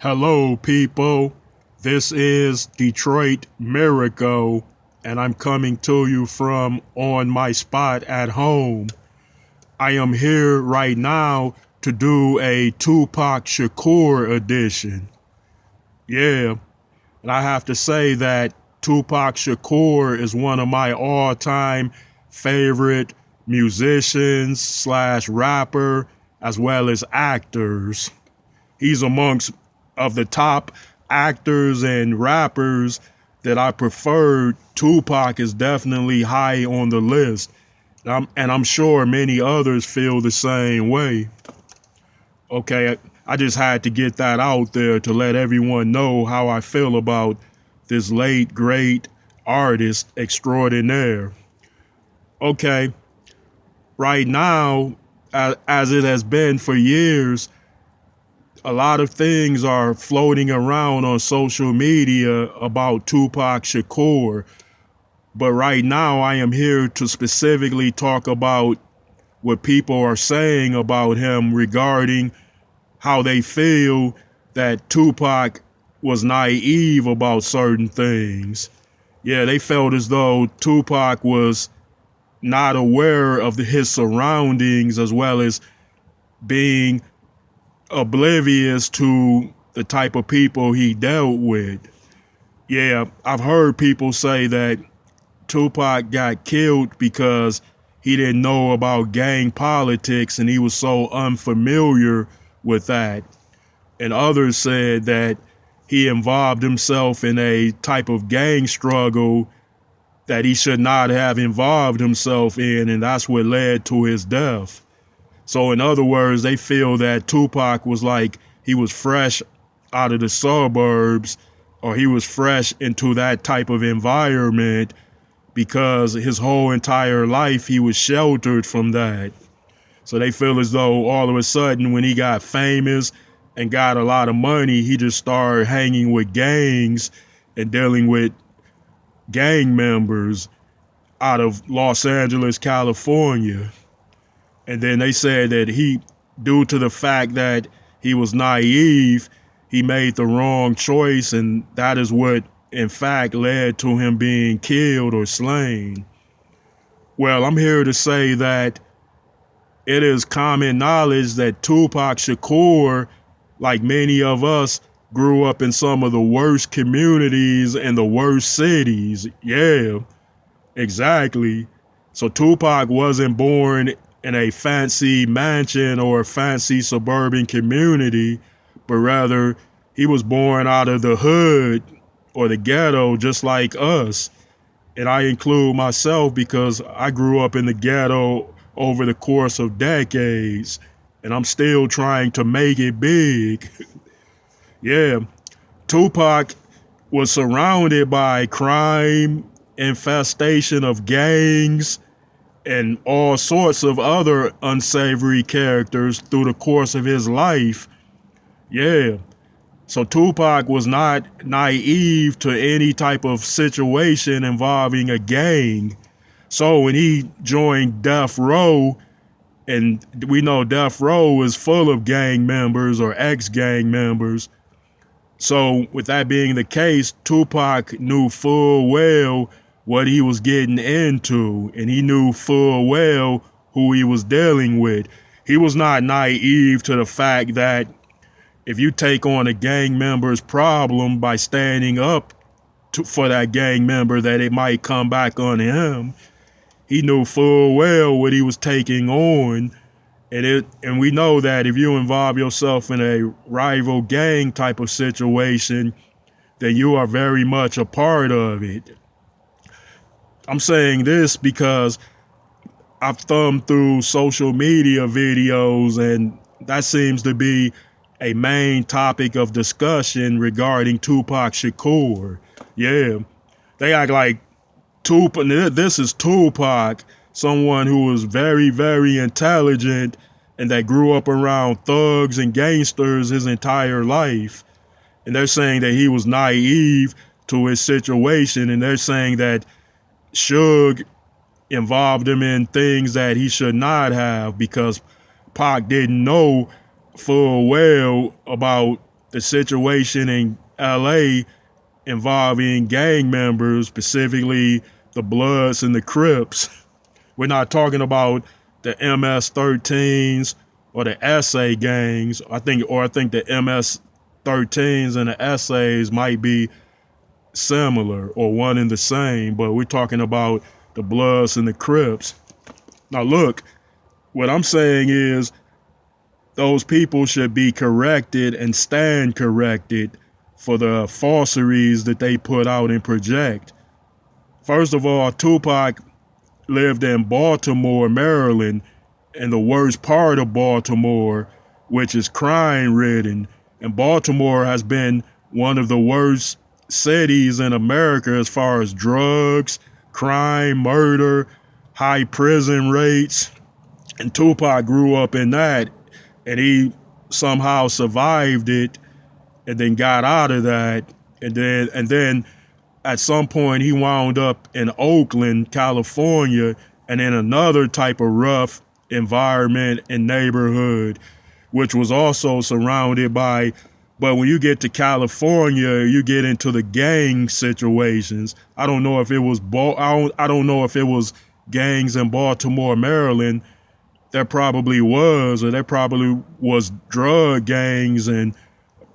Hello, people. This is Detroit Miracle, and I'm coming to you from on my spot at home. I am here right now to do a Tupac Shakur edition. Yeah, and I have to say that Tupac Shakur is one of my all-time favorite musicians slash rapper as well as actors. He's amongst of the top actors and rappers that I prefer. Tupac is definitely high on the list. And I'm sure many others feel the same way. Okay, I just had to get that out there to let everyone know how I feel about this late, great artist extraordinaire. Okay, right now, as it has been for years, a lot of things are floating around on social media about Tupac Shakur. But right now, I am here to specifically talk about what people are saying about him regarding how they feel that Tupac was naive about certain things. Yeah, they felt as though Tupac was not aware of his surroundings as well as being oblivious to the type of people he dealt with. Yeah, I've heard people say that Tupac got killed because he didn't know about gang politics and he was so unfamiliar with that. And others said that he involved himself in a type of gang struggle that he should not have involved himself in, and that's what led to his death. So, in other words, they feel that Tupac was like he was fresh out of the suburbs or he was fresh into that type of environment because his whole entire life he was sheltered from that. So they feel as though all of a sudden when he got famous and got a lot of money, he just started hanging with gangs and dealing with gang members out of Los Angeles, California. And then they said that due to the fact that he was naive, he made the wrong choice, and that is what, in fact, led to him being killed or slain. Well, I'm here to say that it is common knowledge that Tupac Shakur, like many of us, grew up in some of the worst communities and the worst cities. Yeah, exactly. So Tupac wasn't born in a fancy mansion or a fancy suburban community, but rather he was born out of the hood or the ghetto just like us. And I include myself because I grew up in the ghetto over the course of decades and I'm still trying to make it big. Yeah, Tupac was surrounded by crime, infestation of gangs, and all sorts of other unsavory characters through the course of his life. Yeah. So Tupac was not naive to any type of situation involving a gang. So when he joined Death Row, and we know Death Row is full of gang members or ex-gang members. So with that being the case, Tupac knew full well what he was getting into, and he knew full well who he was dealing with. He was not naive to the fact that if you take on a gang member's problem by standing up for that gang member, that it might come back on him. He knew full well what he was taking on. And we know that if you involve yourself in a rival gang type of situation, then you are very much a part of it. I'm saying this because I've thumbed through social media videos, and that seems to be a main topic of discussion regarding Tupac Shakur. Yeah, they act like Tupac. This is Tupac, someone who was very, very intelligent and that grew up around thugs and gangsters his entire life. And they're saying that he was naive to his situation, and they're saying that Suge involved him in things that he should not have because Pac didn't know full well about the situation in LA involving gang members, specifically the Bloods and the Crips. We're not talking about the MS-13s or the SA gangs. I think the MS-13s and the SAs might be similar or one and the same, but we're talking about the Bloods and the Crips. Now, look, what I'm saying is those people should be corrected and stand corrected for the falseries that they put out and project. First of all, Tupac lived in Baltimore, Maryland, in the worst part of Baltimore, which is crime ridden. And Baltimore has been one of the worst cities in America as far as drugs, crime, murder, high prison rates. And Tupac grew up in that, and he somehow survived it and then got out of that. And then at some point he wound up in Oakland, California, and in another type of rough environment and neighborhood, which was also surrounded by, but when you get to California, you get into the gang situations. I don't know if it was I don't know if it was gangs in Baltimore, Maryland. There probably was, or there probably was drug gangs and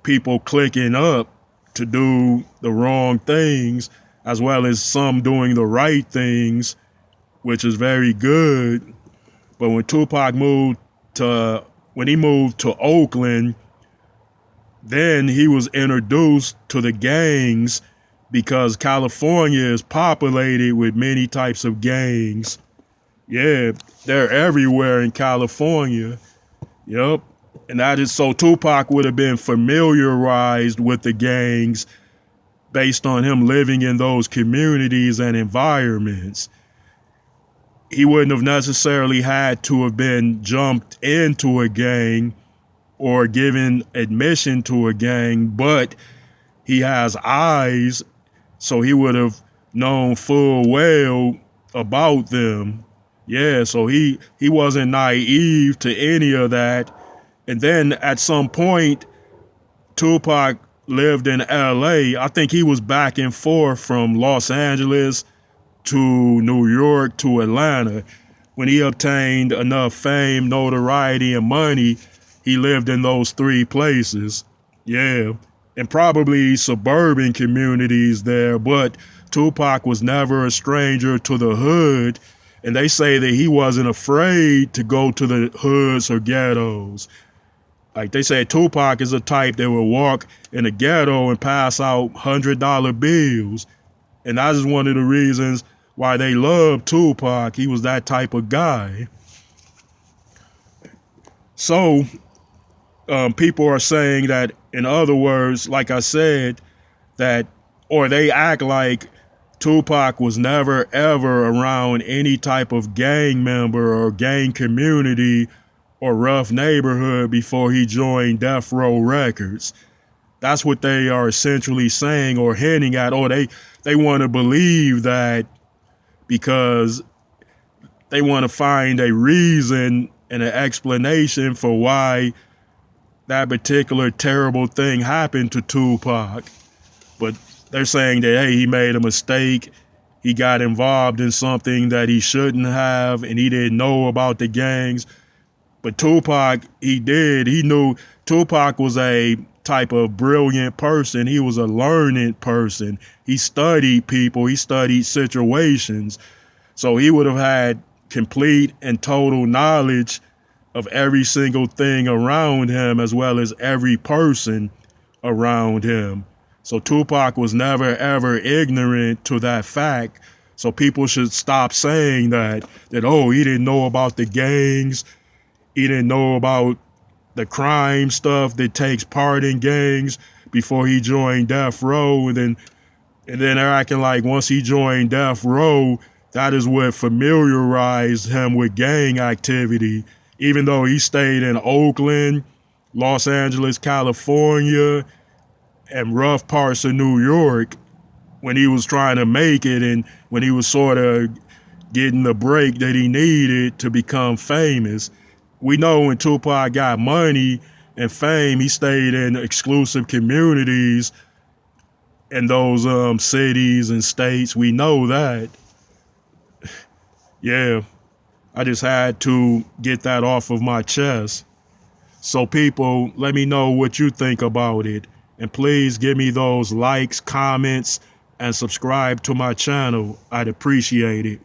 people clicking up to do the wrong things, as well as some doing the right things, which is very good. But when he moved to Oakland, then he was introduced to the gangs because California is populated with many types of gangs. Yeah, they're everywhere in California. Yep. And that is so Tupac would have been familiarized with the gangs based on him living in those communities and environments. He wouldn't have necessarily had to have been jumped into a gang or given admission to a gang, but he has eyes, so he would have known full well about them. Yeah, so he wasn't naive to any of that. And then at some point, Tupac lived in LA. I think he was back and forth from Los Angeles to New York to Atlanta. When he obtained enough fame, notoriety, and money, he lived in those three places. Yeah, and probably suburban communities there, but Tupac was never a stranger to the hood. And they say that he wasn't afraid to go to the hoods or ghettos. Like they say, Tupac is a type that will walk in a ghetto and pass out $100 bills. And that is one of the reasons why they love Tupac. He was that type of guy. So people are saying that, in other words, like I said, that, or they act like Tupac was never ever around any type of gang member or gang community or rough neighborhood before he joined Death Row Records. That's what they are essentially saying or hinting at, or they want to believe that because they want to find a reason and an explanation for why that particular terrible thing happened to Tupac. But they're saying that, hey, he made a mistake. He got involved in something that he shouldn't have, and he didn't know about the gangs. But Tupac, he did. He knew. Tupac was a type of brilliant person. He was a learned person. He studied people. He studied situations. So he would have had complete and total knowledge of every single thing around him, as well as every person around him. So Tupac was never, ever ignorant to that fact. So people should stop saying that, oh, he didn't know about the gangs. He didn't know about the crime stuff that takes part in gangs before he joined Death Row. And then they're acting like once he joined Death Row, that is what familiarized him with gang activity, even though he stayed in Oakland, Los Angeles, California, and rough parts of New York when he was trying to make it and when he was sort of getting the break that he needed to become famous. We know when Tupac got money, and fame. He stayed in exclusive communities in those cities and states. We know that. Yeah, I just had to get that off of my chest. So people, let me know what you think about it. And please give me those likes, comments, and subscribe to my channel. I'd appreciate it.